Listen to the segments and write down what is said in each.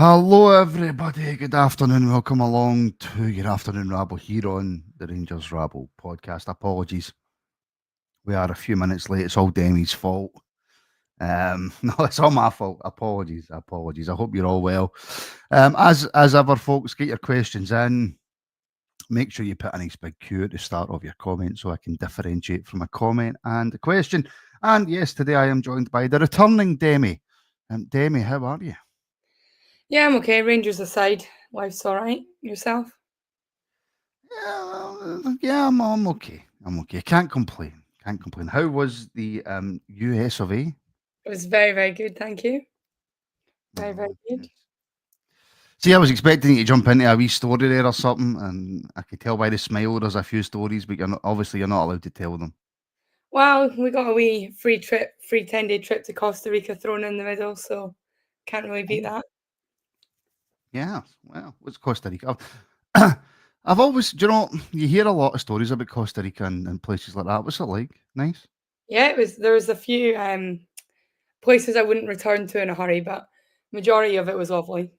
Hello, everybody. Good afternoon. Welcome along to your afternoon rabble here on the Rangers Rabble Podcast. Apologies, we are a few minutes late. It's all Demi's fault. No, it's all my fault. Apologies. I hope you're all well. As ever, folks, get your questions in. Make sure you put a nice big Q at the start of your comment so I can differentiate from a comment and a question. And yes, today I am joined by the returning Demi. Demi, how are you? Yeah, I'm okay. Rangers aside, life's all right. Yourself? Yeah, I'm okay. I'm okay. Can't complain. Can't complain. How was the US of A? It was very, very good. Thank you. Very, very Oh, good. yes. See, I was expecting you to jump into a wee story there or something, and I could tell by the smile there's a few stories, but you're not allowed to tell them. Well, we got a wee free trip, free 10-day trip to Costa Rica thrown in the middle, so can't really beat Oh, that. yeah. Well, what's Costa Rica? I've always, you hear a lot of stories about Costa Rica and places like that. What's it like? Nice. Yeah, it was. There was a few places I wouldn't return to in a hurry, but majority of it was lovely.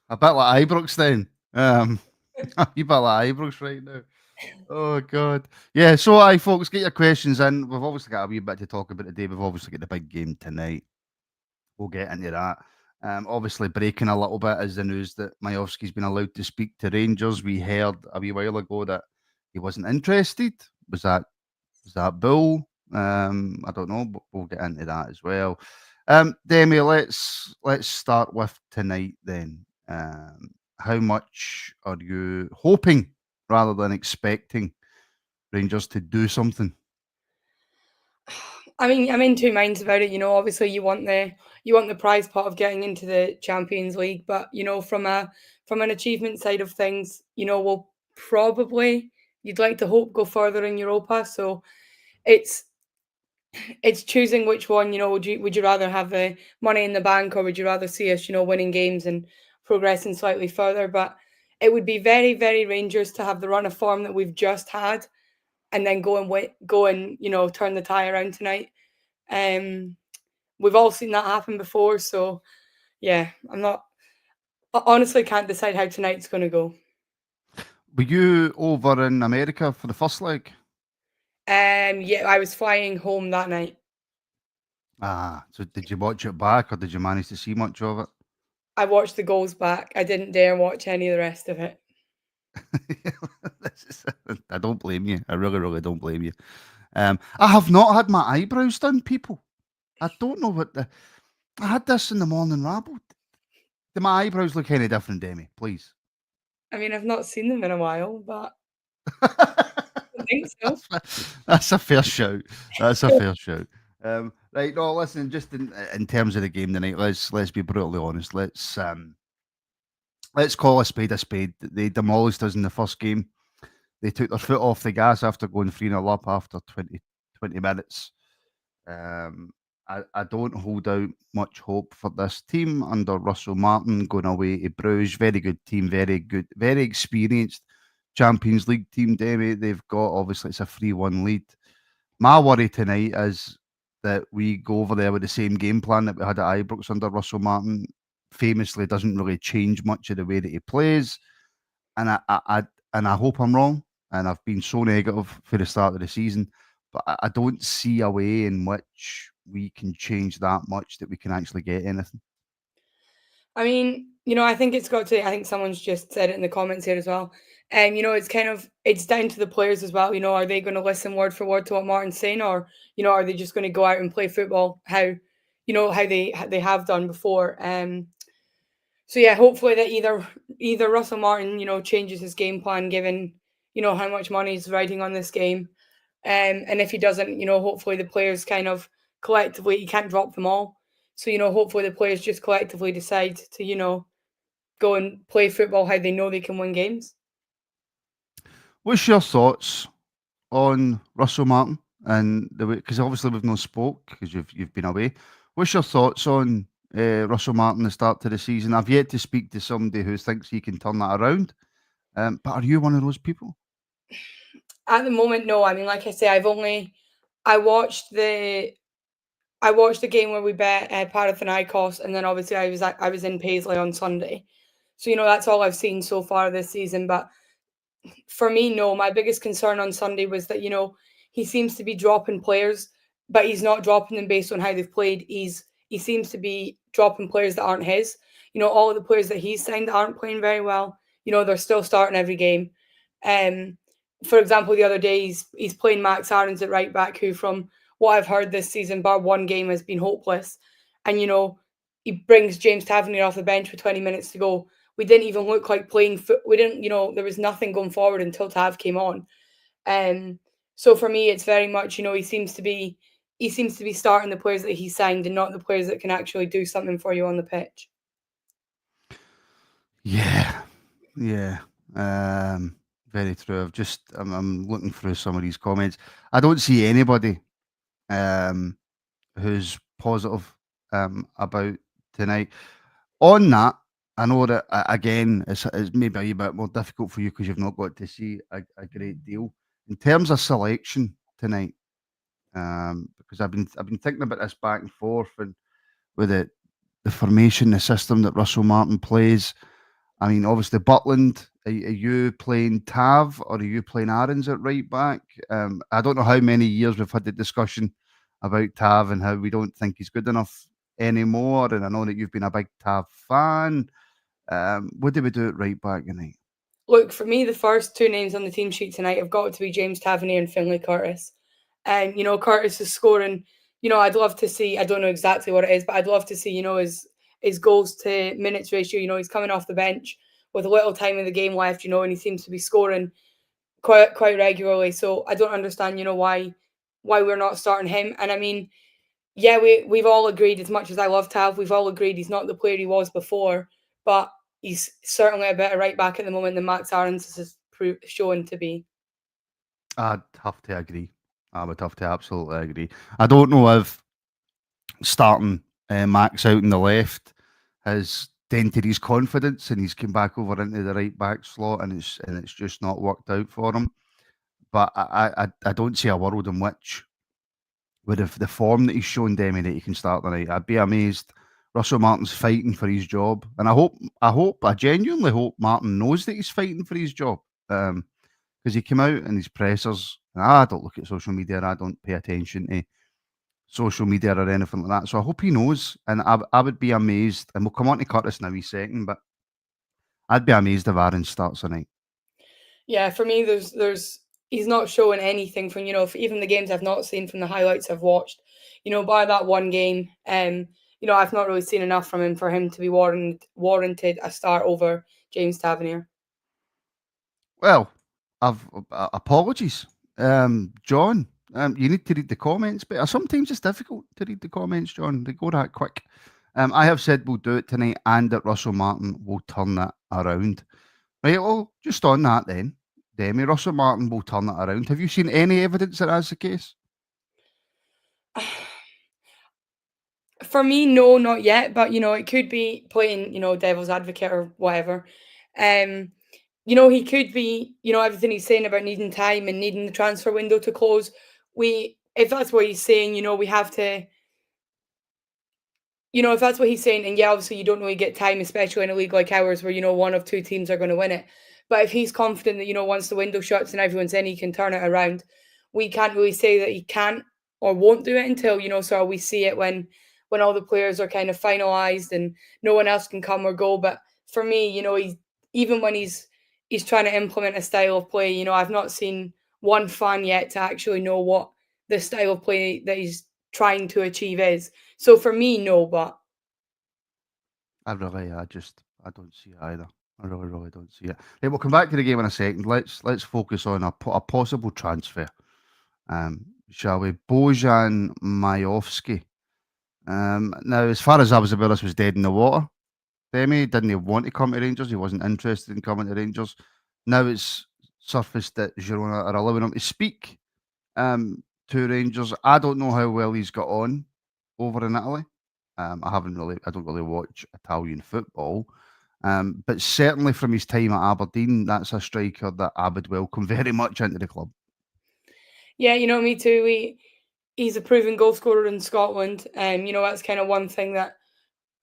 A bit like Ibrox then. You bit like Ibrox right now. Oh God. Yeah, so I folks, get your questions in. We've obviously got a wee bit to talk about today. We've obviously got the big game tonight. We'll get into that. Obviously breaking a little bit is the news that Miovski's been allowed to speak to Rangers. We heard a wee while ago that he wasn't interested. Was that bull? I don't know, but we'll get into that as well. Demi, let's start with tonight then. How much are you hoping rather than expecting Rangers to do something? I mean, I'm in two minds about it. Obviously you want the prize pot of getting into the Champions League, but from an achievement side of things, we'll probably you'd like to hope go further in Europa. So it's it's choosing which one. Would you rather have the money in the bank, or would you rather see us, winning games and progressing slightly further? But it would be very, very Rangers to have the run of form that we've just had, and then go and turn the tie around tonight. Um, we've all seen that happen before, so yeah, I honestly can't decide how tonight's going to go. Were you over in America for the first leg? Yeah, I was flying home that night. So did you watch it back or did you manage to see much of it? I watched the goals back. I didn't dare watch any of the rest of it. This is- I don't blame you. I really, really don't blame you. I have not had my eyebrows done, people. I don't know what the. I had this in the morning rabble. Do my eyebrows look any different, Demi? Please. I mean, I've not seen them in a while, but I think so. That's a fair shout. That's a fair shout. Right, no, listen. Just in terms of the game tonight, let's be brutally honest. Let's call a spade a spade. They demolished us in the first game. They took their foot off the gas after going 3-0 up after 20 minutes. I don't hold out much hope for this team under Russell Martin going away to Bruges. Very good team, very good, very experienced Champions League team, Demi. They've got, obviously, it's a 3-1 lead. My worry tonight is that we go over there with the same game plan that we had at Ibrox under Russell Martin. Famously, doesn't really change much of the way that he plays, and I hope I'm wrong. And I've been so negative for the start of the season, but I don't see a way in which we can change that much that we can actually get anything. I mean, I think it's got to. I think someone's just said it in the comments here as well. And it's down to the players as well. Are they going to listen word for word to what Martin's saying, or are they just going to go out and play football how they have done before? So yeah, hopefully that either Russell Martin changes his game plan given how much money is riding on this game, and if he doesn't, hopefully the players kind of collectively, he can't drop them all. So hopefully the players just collectively decide to go and play football how they know they can win games. What's your thoughts on Russell Martin and the way? Because obviously we've not spoke because you've been away. What's your thoughts on Russell Martin the start to the season? I've yet to speak to somebody who thinks he can turn that around. But are you one of those people? At the moment, no. I mean, like I say, I watched I watched the game where we bet Panathinaikos, and then obviously I was in Paisley on Sunday, so that's all I've seen so far this season. But for me, no. My biggest concern on Sunday was that he seems to be dropping players, but he's not dropping them based on how they've played. He seems to be dropping players that aren't his. All of the players that he's signed that aren't playing very well. They're still starting every game. Um, for example, the other day he's playing Max Aarons at right back, who from what I've heard this season, bar one game, has been hopeless. And he brings James Tavernier off the bench with 20 minutes to go. We didn't even look like playing foot. We didn't, there was nothing going forward until Tav came on. So for me, it's very much, he seems to be starting the players that he signed and not the players that can actually do something for you on the pitch. Yeah, yeah. Very true. I'm looking through some of these comments. I don't see anybody who's positive about tonight. On that, I know that again, it's maybe a wee bit more difficult for you because you've not got to see a great deal in terms of selection tonight. Because I've been thinking about this back and forth and with the formation, the system that Russell Martin plays. I mean, obviously, Butland, are you playing Tav or are you playing Aarons at right back? I don't know how many years we've had the discussion about Tav and how we don't think he's good enough anymore. And I know that you've been a big Tav fan. What do we do at right back tonight? Look, for me, the first two names on the team sheet tonight have got to be James Tavernier and Finlay Curtis. And, Curtis is scoring. I'd love to see, I don't know exactly what it is, but I'd love to see, his goals to minutes ratio. He's coming off the bench with a little time in the game left, and he seems to be scoring quite regularly. So I don't understand, why we're not starting him. And I mean, yeah, we've all agreed, as much as I love Tav, we've all agreed he's not the player he was before, but he's certainly a better right back at the moment than Max Aarons has shown to be. I'd have to agree. I would have to absolutely agree. I don't know if starting Max out in the left has dented his confidence and he's come back over into the right back slot and it's just not worked out for him. But I don't see a world in which, with the form that he's shown Demi, that he can start tonight. I'd be amazed. Russell Martin's fighting for his job, and I genuinely hope Martin knows that he's fighting for his job. Because he came out in his pressers, and I don't look at social media, and I don't pay attention to social media or anything like that. So I hope he knows, and I would be amazed. And we'll come on to Curtis in a wee second, but I'd be amazed if Aaron starts tonight. Yeah, for me, there's he's not showing anything from even the games I've not seen, from the highlights I've watched. By that one game, I've not really seen enough from him for him to be warranted a start over James Tavernier. Well, apologies, John. You need to read the comments better. Sometimes it's difficult to read the comments, John. They go that quick. I have said we'll do it tonight, and that Russell Martin will turn that around. Right. Well, just on that then, Demi, Russell Martin will turn that around. Have you seen any evidence that that's the case? For me, no, not yet. But it could be playing, devil's advocate or whatever. He could be, everything he's saying about needing time and needing the transfer window to close. If that's what he's saying, we have to, if that's what he's saying, and yeah, obviously you don't really get time, especially in a league like ours where, one of two teams are going to win it. But if he's confident that, once the window shuts and everyone's in, he can turn it around, we can't really say that he can't or won't do it until, so we see it when all the players are kind of finalised and no one else can come or go. But for me, even when he's trying to implement a style of play, I've not seen one fan yet to actually know what the style of play that he's trying to achieve is. So for me, no, but I don't see it either. I really don't see it. Hey, we'll come back to the game in a second. Let's focus on a possible transfer. Shall we? Bojan Miovski. Now, as far as I was aware, this was dead in the water. Demi didn't want to come to Rangers. He wasn't interested in coming to Rangers. Now it's surfaced that Girona are allowing him to speak to Rangers. I don't know how well he's got on over in Italy. I don't really watch Italian football. But certainly from his time at Aberdeen, that's a striker that I would welcome very much into the club. Yeah, me too. he's a proven goal scorer in Scotland. That's kind of one thing that,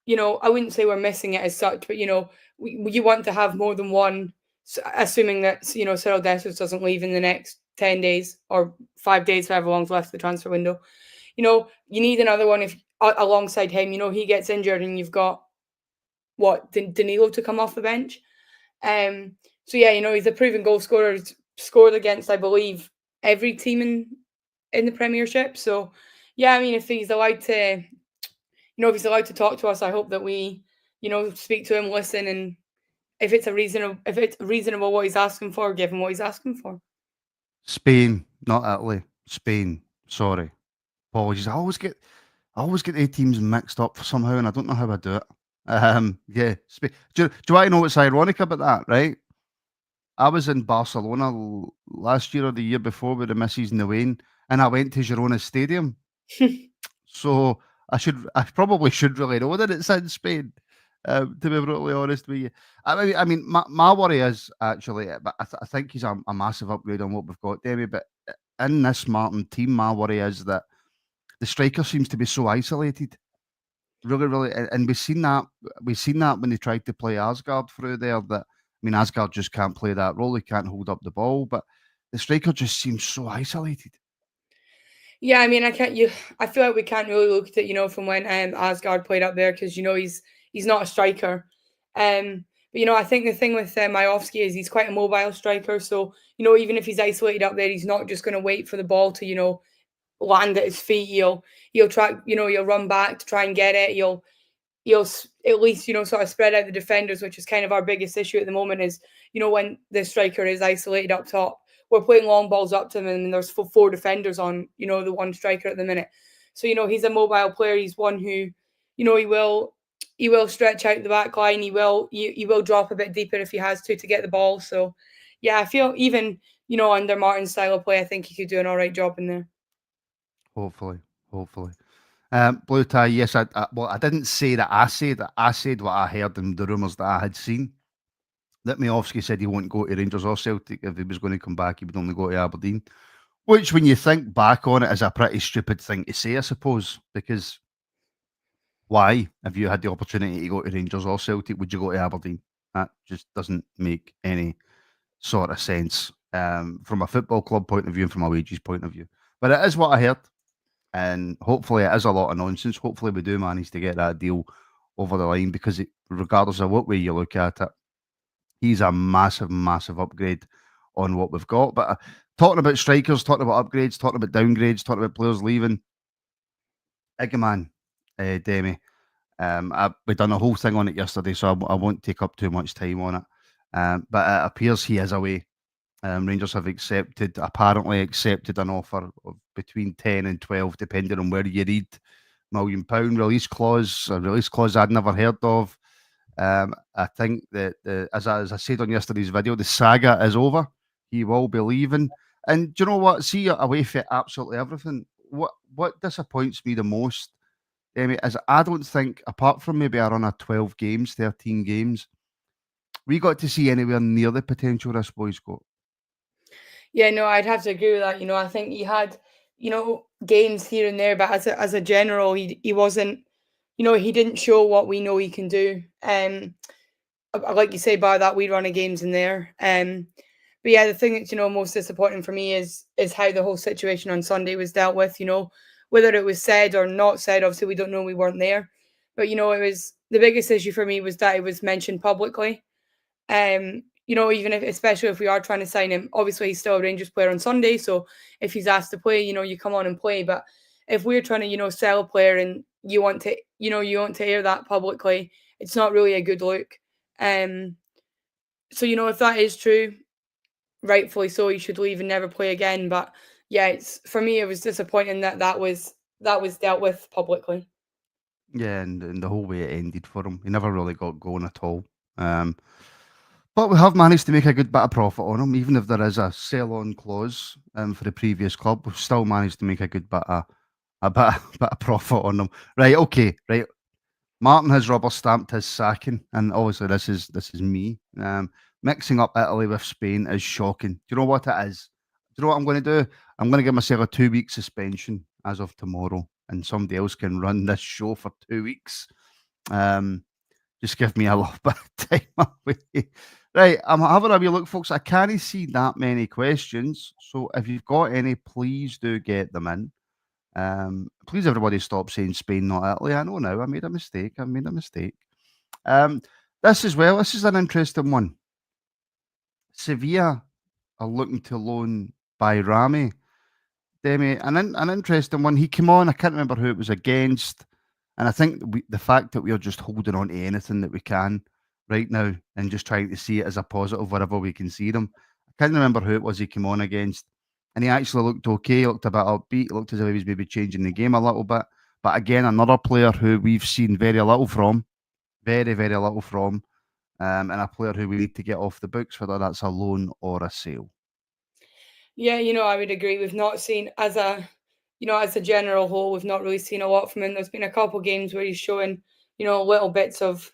I wouldn't say we're missing it as such, but you want to have more than one, assuming that Cyril Dessers doesn't leave in the next 10 days or 5 days, however long's left of the transfer window. You need another one if alongside him. He gets injured and you've got what Danilo to come off the bench. So yeah, he's a proven goal scorer. He's scored against, I believe, every team in the Premiership. So yeah, I mean, if he's allowed to, if he's allowed to talk to us, I hope that we, speak to him, listen, and if it's reasonable what he's asking for, give him what he's asking for. Spain, not Italy. Spain. Sorry. Apologies. I always get the teams mixed up somehow, and I don't know how I do it. Yeah. Do I know what's ironic about that? Right. I was in Barcelona last year or the year before with the missus and the Wayne, and I went to Girona Stadium. So I probably should really know that it's in Spain. To be brutally honest with you, I mean, my worry is actually, but I think he's a massive upgrade on what we've got, Demi. But in this Martin team, my worry is that the striker seems to be so isolated. Really, really, and we've seen that when they tried to play Asgard through there. That I mean, Asgard just can't play that role. He can't hold up the ball, but the striker just seems so isolated. Yeah, I mean, I feel like we can't really look at it, from when Asgard played up there because he's not a striker. But I think the thing with Miovski is he's quite a mobile striker. So even if he's isolated up there, he's not just going to wait for the ball to land at his feet. He'll try, he'll run back to try and get it. He'll at least sort of spread out the defenders, which is kind of our biggest issue at the moment. Is when the striker is isolated up top, we're playing long balls up to him, and there's four defenders on the one striker at the minute. So he's a mobile player. He's one who he will stretch out the back line. He will drop a bit deeper if he has to get the ball. So yeah, I feel even under Martin's style of play, I think he could do an all right job in there. Hopefully, hopefully. Blue tie, yes. I didn't say that. I said what I heard in the rumours that I had seen. That Miovski said he won't go to Rangers or Celtic. If he was going to come back, he would only go to Aberdeen. Which, when you think back on it, is a pretty stupid thing to say, I suppose. Because why, if you had the opportunity to go to Rangers or Celtic, would you go to Aberdeen? That just doesn't make any sort of sense from a football club point of view and from a wages point of view. But it is what I heard. And hopefully it is a lot of nonsense. Hopefully we do manage to get that deal over the line because regardless of what way you look at it, he's a massive, massive upgrade on what we've got. But talking about strikers, talking about upgrades, talking about downgrades, talking about players leaving, Eggman, Demi. We done a whole thing on it yesterday, so I won't take up too much time on it. But it appears he is away. Rangers have apparently accepted an offer of between 10 and 12, depending on where you read, £1 million release clause, a release clause I'd never heard of. I think that, as I said on yesterday's video, the saga is over. He will be leaving. And do you know what? See, away for absolutely everything. What disappoints me the most, is I don't think, apart from maybe a run of 12 games, 13 games, we got to see anywhere near the potential this boy's got. Yeah, no, I'd have to agree with that. I think he had, games here and there, but as a general, he wasn't, he didn't show what we know he can do. Like you say, by that we run of games in there. But yeah, the thing that's most disappointing for me is how the whole situation on Sunday was dealt with. Whether it was said or not said, obviously we don't know, we weren't there. But it was the biggest issue for me was that it was mentioned publicly. Even if, especially if we are trying to sign him, obviously he's still a Rangers player on Sunday. So if he's asked to play, you come on and play. But if we're trying to, sell a player and you want to air that publicly, it's not really a good look. So if that is true, rightfully so, he should leave and never play again. But yeah, for me, it was disappointing that was dealt with publicly. Yeah, and the whole way it ended for him, he never really got going at all. But we have managed to make a good bit of profit on him, even if there is a sell-on clause for the previous club. We've still managed to make a good bit of bit of profit on him. Right, okay, right. Martin has rubber stamped his sacking, and obviously this is me. Mixing up Italy with Spain is shocking. Do you know what it is? Do you know what I'm going to do? I'm going to give myself a 2-week suspension. as of tomorrow, and somebody else can run this show for 2 weeks. Um, just give me a little bit of time away. Right, I'm having a wee look, folks. I can't see that many questions, so if you've got any, please do get them in. Please, everybody, stop saying Spain, not Italy. I know now. I made a mistake. I made a mistake. Um, this as well. This is an interesting one. Sevilla are looking to loan by Rami. Demi, an interesting one. He came on. I can't remember who it was against, and I think the fact that we are just holding on to anything that we can right now and just trying to see it as a positive wherever we can see them. I can't remember who it was he came on against, and he actually looked okay. Looked a bit upbeat. Looked as if he was maybe changing the game a little bit. But again, another player who we've seen very little from, very little from, and a player who we need to get off the books, whether that's a loan or a sale. Yeah, I would agree. We've not seen as a general whole, we've not really seen a lot from him. There's been a couple games where he's showing, little bits of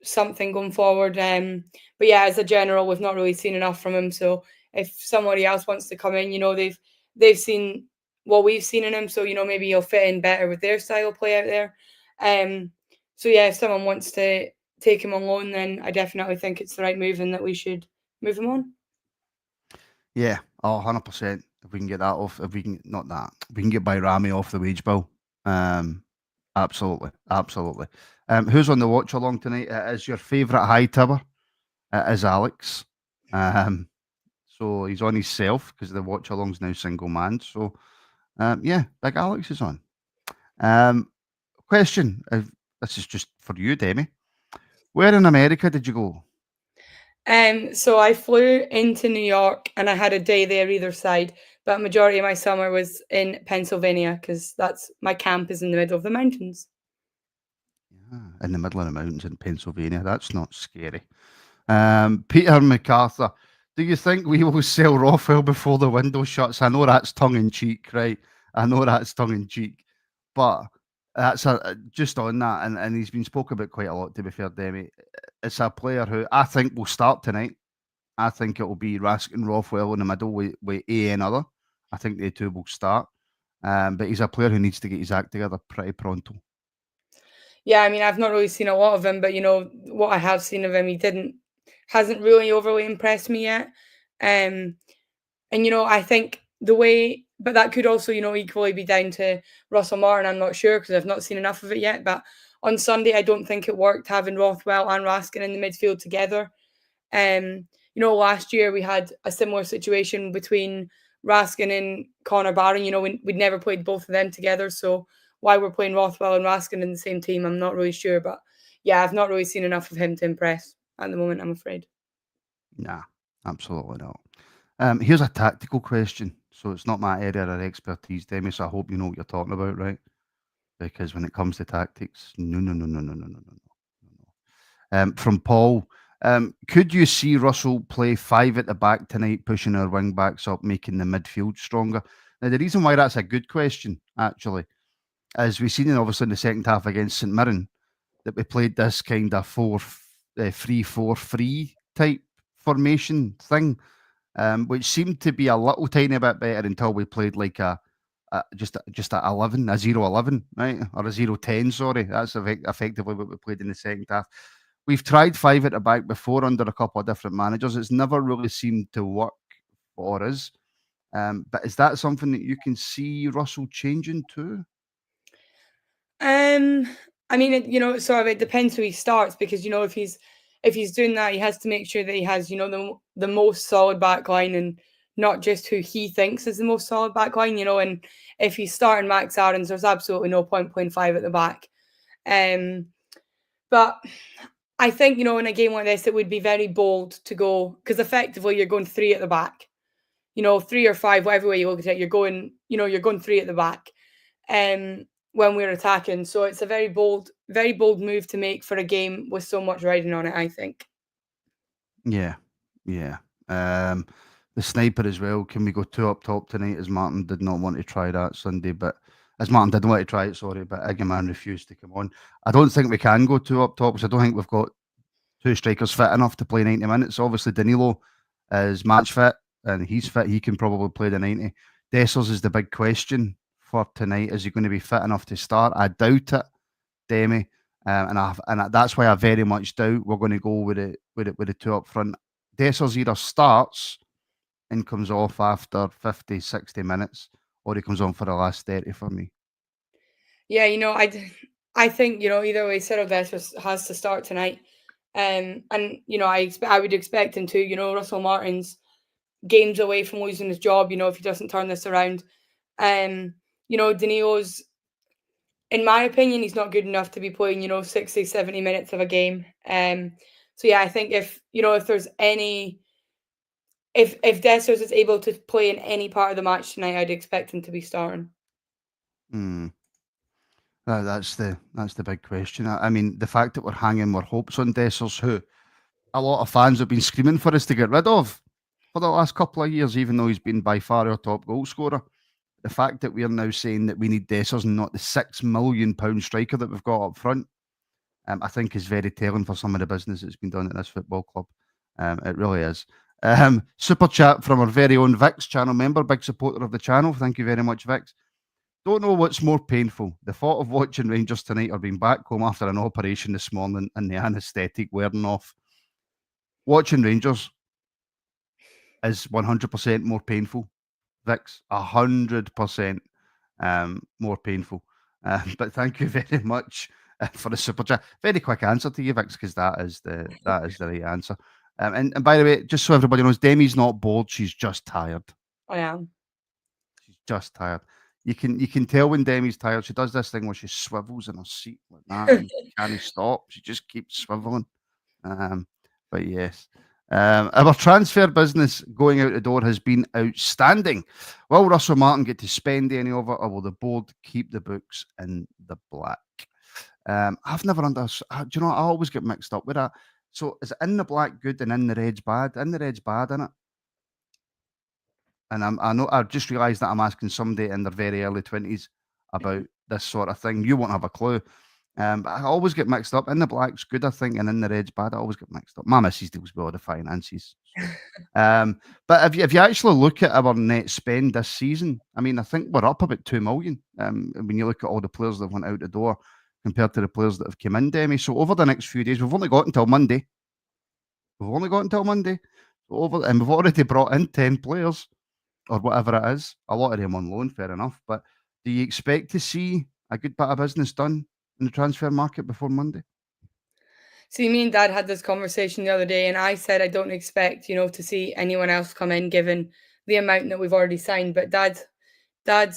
something going forward. But yeah, as a general, we've not really seen enough from him. So if somebody else wants to come in, they've seen what we've seen in him. So maybe he'll fit in better with their style of play out there. So yeah, if someone wants to take him on loan, then I definitely think it's the right move and that we should move him on. Yeah, 100%. If we can get that off, if we can not that, if we can get Rami off the wage bill. Absolutely, absolutely. Who's on the watch along tonight? It is your favourite high tower. It is Alex. So he's on himself because the watch along's now single man. So yeah, Big Alex is on. Question. This is just for you, Demi. Where in America did you go? So I flew into New York and I had a day there either side, but majority of my summer was in Pennsylvania because that's my camp is in the middle of the mountains. Yeah, in the middle of the mountains in Pennsylvania. That's not scary. Peter MacArthur, do you think we will sell Rothwell before the window shuts? I know that's tongue in cheek, right? I know that's tongue in cheek, but that's just on that, and he's been spoken about quite a lot. To be fair, Demi, it's a player who I think will start tonight. I think it will be Raskin Rothwell in the middle with another. I think they two will start. But he's a player who needs to get his act together pretty pronto. Yeah, I mean, I've not really seen a lot of him, but what I have seen of him, he hasn't really overly impressed me yet. And I think but that could also, equally be down to Russell Martin. I'm not sure because I've not seen enough of it yet. But on Sunday, I don't think it worked having Rothwell and Raskin in the midfield together. Last year we had a similar situation between Raskin and Connor Barron. We'd never played both of them together. So why we're playing Rothwell and Raskin in the same team, I'm not really sure. But yeah, I've not really seen enough of him to impress at the moment, I'm afraid. Nah, absolutely not. Here's a tactical question. So it's not my area of expertise, Demi, so I hope you know what you're talking about, right? Because when it comes to tactics, no. From Paul, could you see Russell play 5 at the back tonight, pushing our wing backs up, making the midfield stronger? Now, the reason why that's a good question, actually, is we've seen, obviously, in the second half against St Mirren, that we played this kind of 3-4-3 type formation thing, which seemed to be a little tiny bit better until we played like just a 11, a 0-11, right? Or a 0-10, sorry. That's effectively what we played in the second half. We've tried 5 at the back before under a couple of different managers. It's never really seemed to work for us. But is that something that you can see Russell changing too? I mean, it depends who he starts because if he's doing that, he has to make sure that he has the most solid back line and not just who he thinks is the most solid back line. And if he's starting Max Aarons, there's absolutely no point playing 5 at the back. But I think in a game like this, it would be very bold to go because effectively you're going 3 at the back. 3 or 5, whatever way you look at it, you're going 3 at the back. When we're attacking. So it's a very bold move to make for a game with so much riding on it, I think. Yeah. The sniper as well. Can we go 2 up top tonight? As Martin did not want to try that Sunday, but as Martin didn't want to try it, sorry, but Eggman refused to come on. I don't think we can go 2 up top because I don't think we've got 2 strikers fit enough to play 90 minutes. Obviously, Danilo is match fit and he's fit. He can probably play the 90. Dessers is the big question for tonight? Is he going to be fit enough to start? I doubt it, Demi. That's why I very much doubt we're going to go with the two up front. Dessers either starts and comes off after 50, 60 minutes, or he comes on for the last 30 for me. Yeah, I think either way, Cyril Dessers has to start tonight. And I would expect him to. Russell Martin's games away from losing his job. If he doesn't turn this around. Danilo's, in my opinion, he's not good enough to be playing 60, 70 minutes of a game. So yeah, I think if there's any, if Dessers is able to play in any part of the match tonight, I'd expect him to be starting. That's the big question. I mean, the fact that we're hanging more hopes on Dessers, who a lot of fans have been screaming for us to get rid of for the last couple of years, even though he's been by far our top goal scorer. The fact that we're now saying that we need Dessers and not the £6 million striker that we've got up front, I think is very telling for some of the business that's been done at this football club. It really is. Super chat from our very own Vix channel member, big supporter of the channel. Thank you very much, Vix. Don't know what's more painful, the thought of watching Rangers tonight or being back home after an operation this morning and the anaesthetic wearing off. Watching Rangers is 100% more painful, Vix. 100% more painful. But thank you very much for the super chat. Very quick answer to you, Vix, because that is the right answer. And by the way, just so everybody knows, Demi's not bored. She's just tired. I am. She's just tired. You can tell when Demi's tired. She does this thing where she swivels in her seat like that and can't stop. She just keeps swiveling. But yes. Our transfer business going out the door has been outstanding. Will Russell Martin get to spend any of it, or will the board keep the books in the black? I've never understood. Do you know? I always get mixed up with that. So is it in the black good and in the red's bad? In the red's bad, innit? And I know I've just realised that I'm asking somebody in their very early 20s about this sort of thing. You won't have a clue. But I always get mixed up. In the black's good, I think, and in the red's bad. I always get mixed up. My missus deals with all the finances. So. But if you actually look at our net spend this season, I mean, I think we're up about 2 million. When you look at all the players that went out the door compared to the players that have come in, Demi. So over the next few days, we've only got until Monday. And we've already brought in 10 players or whatever it is. A lot of them on loan, fair enough. But do you expect to see a good bit of business done in the transfer market before Monday? See, me and Dad had this conversation the other day, and I said I don't expect, to see anyone else come in given the amount that we've already signed. But Dad's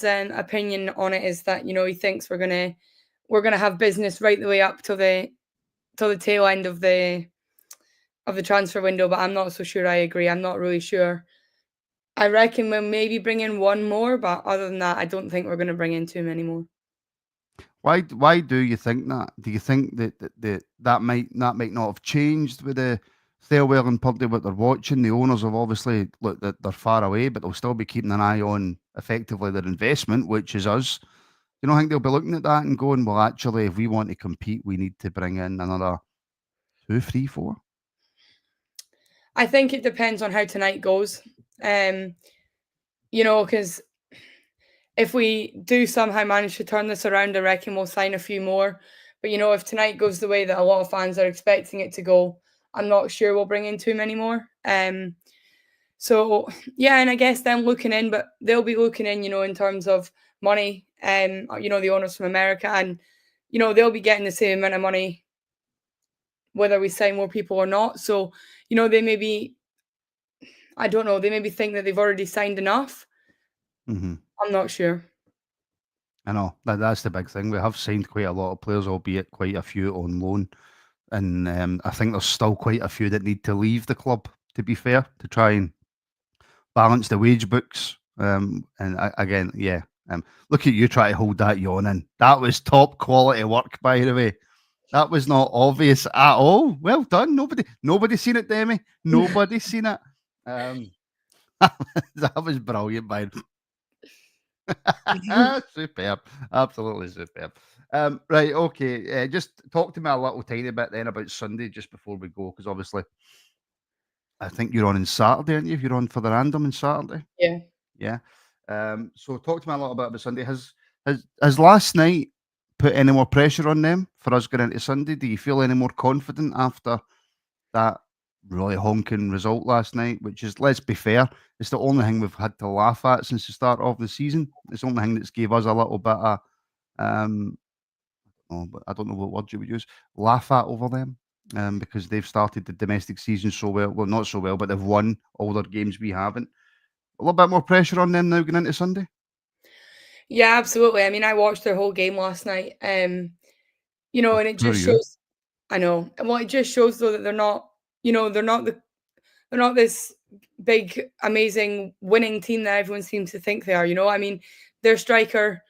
opinion on it is that he thinks we're gonna have business right the way up till the tail end of the transfer window. But I'm not so sure. I agree. I'm not really sure. I reckon we'll maybe bring in one more, but other than that, I don't think we're going to bring in too many more. Why do you think that? Do you think that might not have changed with the Thelwell and Purdy what they're watching? The owners have obviously looked that they're far away, but they'll still be keeping an eye on effectively their investment, which is us. You don't think they'll be looking at that and going, well, actually, if we want to compete, we need to bring in another 2, 3, 4? I think it depends on how tonight goes. Because if we do somehow manage to turn this around, I reckon we'll sign a few more. But if tonight goes the way that a lot of fans are expecting it to go, I'm not sure we'll bring in too many more. So yeah, and I guess them looking in, but they'll be looking in, in terms of money. The owners from America, and they'll be getting the same amount of money whether we sign more people or not. So they maybe, I don't know, they maybe think that they've already signed enough. Mm-hmm. I'm not sure. I know that's the big thing. We have signed quite a lot of players, albeit quite a few on loan, and I think there's still quite a few that need to leave the club. To be fair, to try and balance the wage books. Again, yeah. Look at you try to hold that yawn in. That was top quality work, by the way. That was not obvious at all. Well done. Nobody seen it, Demi. Nobody seen it. That was brilliant, by the superb. Absolutely superb. Right, okay. Just talk to me a little tiny bit then about Sunday just before we go, because obviously I think you're on Saturday, aren't you? You're on for the random on Saturday. Yeah. Yeah. So talk to me a little bit about Sunday. Has last night put any more pressure on them for us going into Sunday? Do you feel any more confident after that really honking result last night? Which is, let's be fair, it's the only thing we've had to laugh at since the start of the season. It's the only thing that's gave us a little bit of um, oh, but I don't know what word you would use, laugh at over them. Because they've started the domestic season so well. Well, not so well, but they've won all their games we haven't. A little bit more pressure on them now going into Sunday. Yeah, absolutely. I mean, I watched their whole game last night. Oh, And it poor just you. shows. I know. Well, it just shows though that they're not. They're not this big, amazing winning team that everyone seems to think they are. I mean, their striker,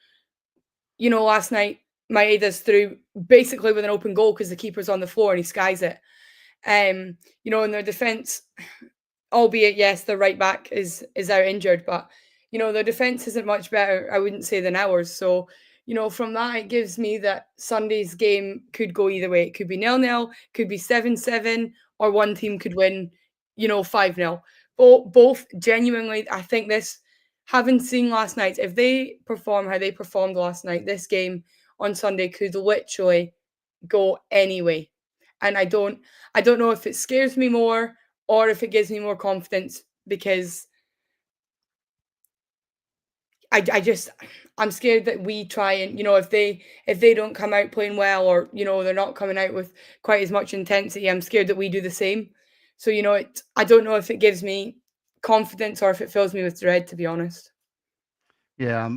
last night Maeda's through basically with an open goal because the keeper's on the floor and he skies it. And their defense, albeit yes, the right back is out injured, but their defense isn't much better, I wouldn't say, than ours. So, from that it gives me that Sunday's game could go either way. It could be 0-0, could be 7-7, or one team could win, 5-0. Both genuinely, I think this, having seen last night, if they perform how they performed last night, this game on Sunday could literally go anyway. And I don't know if it scares me more or if it gives me more confidence because I just I'm scared that we try and if they don't come out playing well, or they're not coming out with quite as much intensity, I'm scared that we do the same. So I don't know if it gives me confidence or if it fills me with dread, to be honest. Yeah,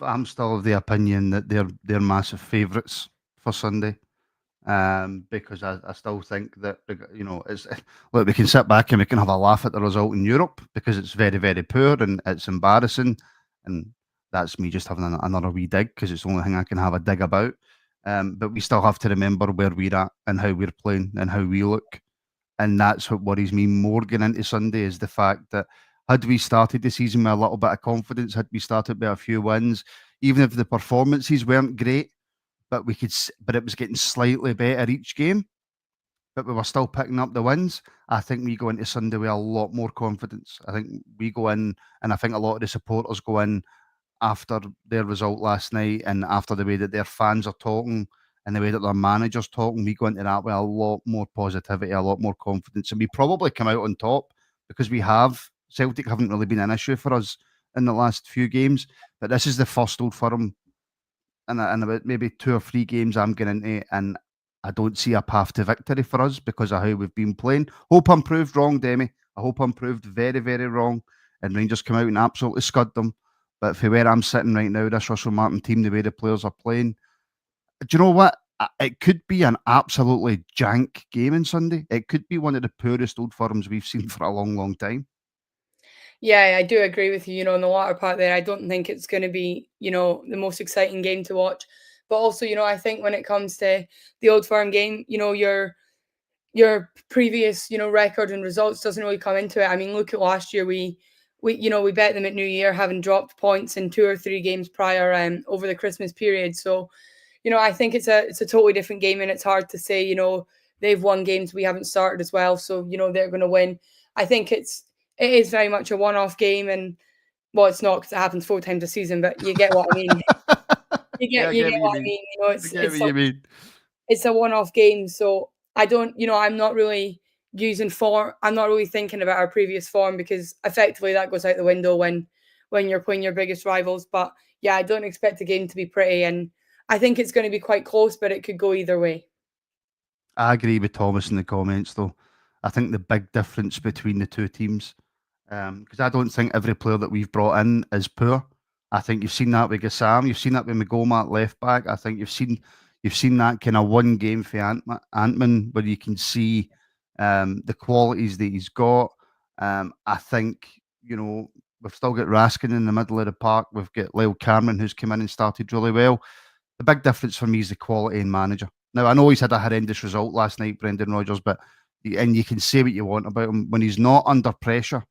I'm still of the opinion that they're massive favourites for Sunday. Because I still think that it's look, we can sit back and we can have a laugh at the result in Europe because it's very, very poor and it's embarrassing, and that's me just having another wee dig because it's the only thing I can have a dig about. But we still have to remember where we're at and how we're playing and how we look, and that's what worries me more going into Sunday is the fact that had we started the season with a little bit of confidence, had we started with a few wins, even if the performances weren't great, but but it was getting slightly better each game, but we were still picking up the wins. I think we go into Sunday with a lot more confidence. I think we go in, and I think a lot of the supporters go in after their result last night and after the way that their fans are talking and the way that their manager's talking, we go into that with a lot more positivity, a lot more confidence, and we probably come out on top because Celtic haven't really been an issue for us in the last few games, but this is the first Old Firm in about maybe 2 or 3 games I'm getting into, and I don't see a path to victory for us because of how we've been playing. Hope I'm proved wrong, Demi. I hope I'm proved very, very wrong, and Rangers come out and absolutely scud them. But for where I'm sitting right now, this Russell Martin team, the way the players are playing, do you know what? It could be an absolutely jank game on Sunday. It could be one of the poorest Old Firms we've seen for a long, long time. Yeah, I do agree with you. In the latter part there, I don't think it's going to be, the most exciting game to watch. But also, I think when it comes to the Old Firm game, your previous, record and results doesn't really come into it. I mean, look at last year. We bet them at New Year, having dropped points in 2 or 3 games prior, over the Christmas period. So, I think it's a totally different game, and it's hard to say, they've won games we haven't started as well. So, they're going to win. I think it is very much a one-off game, and well, it's not because it happens 4 times a season, but you get what I mean. You Yeah, get I you get get what you what I mean. mean. I get what you mean. It's a one-off game, so I don't, I'm not really using form. I'm not really thinking about our previous form because effectively that goes out the window when you're playing your biggest rivals. But yeah, I don't expect the game to be pretty, and I think it's going to be quite close, but it could go either way. I agree with Thomas in the comments, though. I think the big difference between the two teams, because I don't think every player that we've brought in is poor. I think you've seen that with Gassam, you've seen that with Magoma at left back. I think you've seen that kind of one game for Antman where you can see the qualities that he's got. I think we've still got Raskin in the middle of the park. We've got Lyle Cameron who's come in and started really well. The big difference for me is the quality in manager. Now, I know he's had a horrendous result last night, Brendan Rodgers, and you can say what you want about him. When he's not under pressure,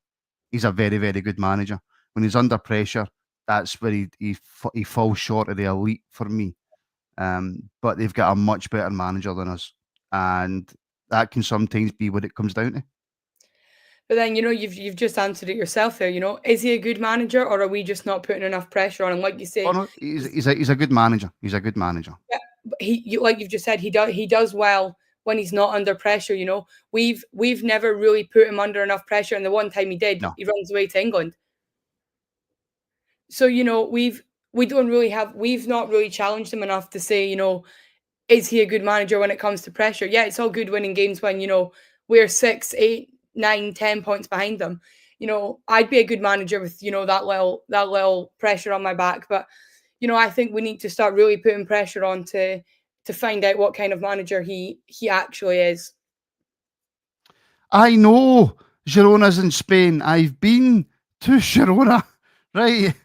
he's a very, very good manager. When he's under pressure, that's where he falls short of the elite for me. But they've got a much better manager than us, and that can sometimes be what it comes down to. But then, you've just answered it yourself there. Is he a good manager, or are we just not putting enough pressure on him? Like you Oh say, no, he's a good manager. He's a good manager. yeah, but like you've just said, he does well when he's not under pressure. We've never really put him under enough pressure, and the one time he did, No. he runs away to England. So we've not really challenged him enough to say, is he a good manager when it comes to pressure? Yeah, it's all good winning games when we're 6, 8, 9, 10 points behind them. I'd be a good manager with that little pressure on my back, but I think we need to start really putting pressure on to find out what kind of manager he actually is. I know Girona's in Spain. I've been to Girona, right?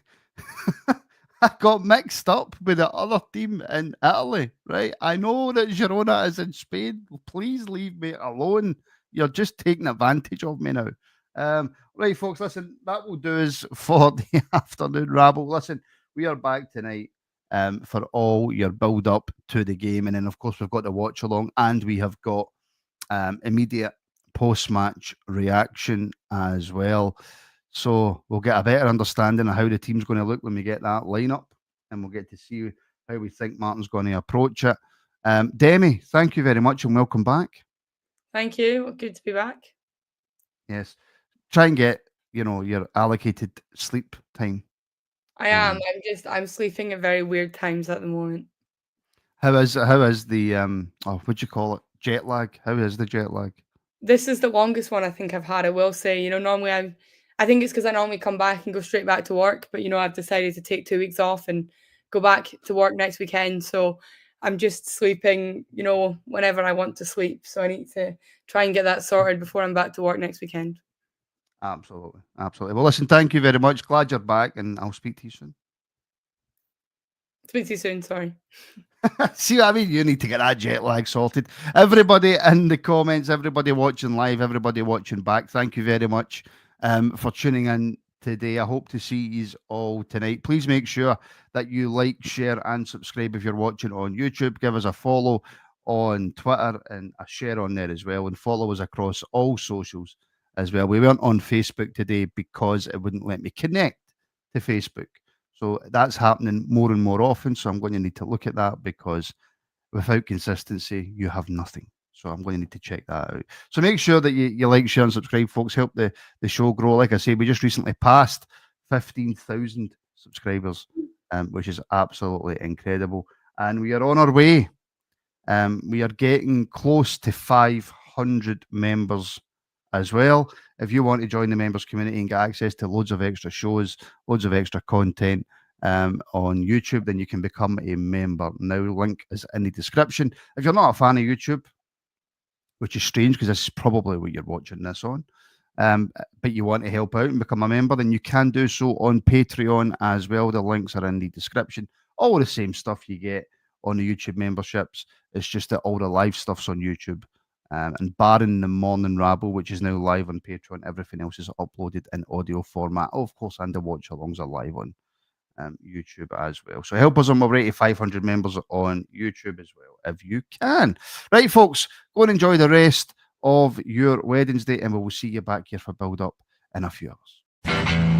I got mixed up with the other team in Italy, right? I know that Girona is in Spain. Please leave me alone. You're just taking advantage of me now. Right, folks, listen, that will do us for the afternoon rabble. Listen, we are back tonight for all your build up to the game. And then, of course, we've got the watch along and we have got immediate post match reaction as well. So we'll get a better understanding of how the team's going to look when we get that lineup, and we'll get to see how we think Martin's going to approach it. Demi, thank you very much and welcome back. Thank you. Good to be back. Yes, try and get your allocated sleep time. I am. I'm sleeping at very weird times at the moment. How is the what'd you call it, jet lag? How is the jet lag? This is the longest one I think I've had. I will say, normally I think it's because I normally come back and go straight back to work, but I've decided to take 2 weeks off and go back to work next weekend. So I'm just sleeping, whenever I want to sleep. So I need to try and get that sorted before I'm back to work next weekend. Absolutely. Well, listen, thank you very much. Glad you're back, and I'll speak to you soon. Speak to you soon. Sorry. See what I mean? You need to get that jet lag sorted. Everybody in the comments, everybody watching live, everybody watching back, thank you very much for tuning in today. I hope to see you all tonight. Please make sure that you like, share, and subscribe if you're watching on YouTube. Give us a follow on Twitter and a share on there as well. And follow us across all socials as well. We weren't on Facebook today because it wouldn't let me connect to Facebook. So that's happening more and more often. So I'm going to need to look at that, because without consistency, you have nothing. So I'm going to need to check that out. So make sure that you like, share, and subscribe, folks. Help the show grow. Like I say, we just recently passed 15,000 subscribers, which is absolutely incredible. And we are on our way. We are getting close to 500 members as well. If you want to join the members community and get access to loads of extra shows, loads of extra content on YouTube, then you can become a member now. Link is in the description. If you're not a fan of YouTube, which is strange because this is probably what you're watching this on, but you want to help out and become a member, then you can do so on Patreon as well. The links are in the description. All the same stuff you get on the YouTube memberships. It's just that all the live stuff's on YouTube. And barring the Morning Rabble, which is now live on Patreon, everything else is uploaded in audio format. Oh, of course, and the watch alongs are live on YouTube as well. So help us on our way to 500 members on YouTube as well, if you can. Right, folks, go and enjoy the rest of your Wednesday, and we will see you back here for Build Up in a few hours.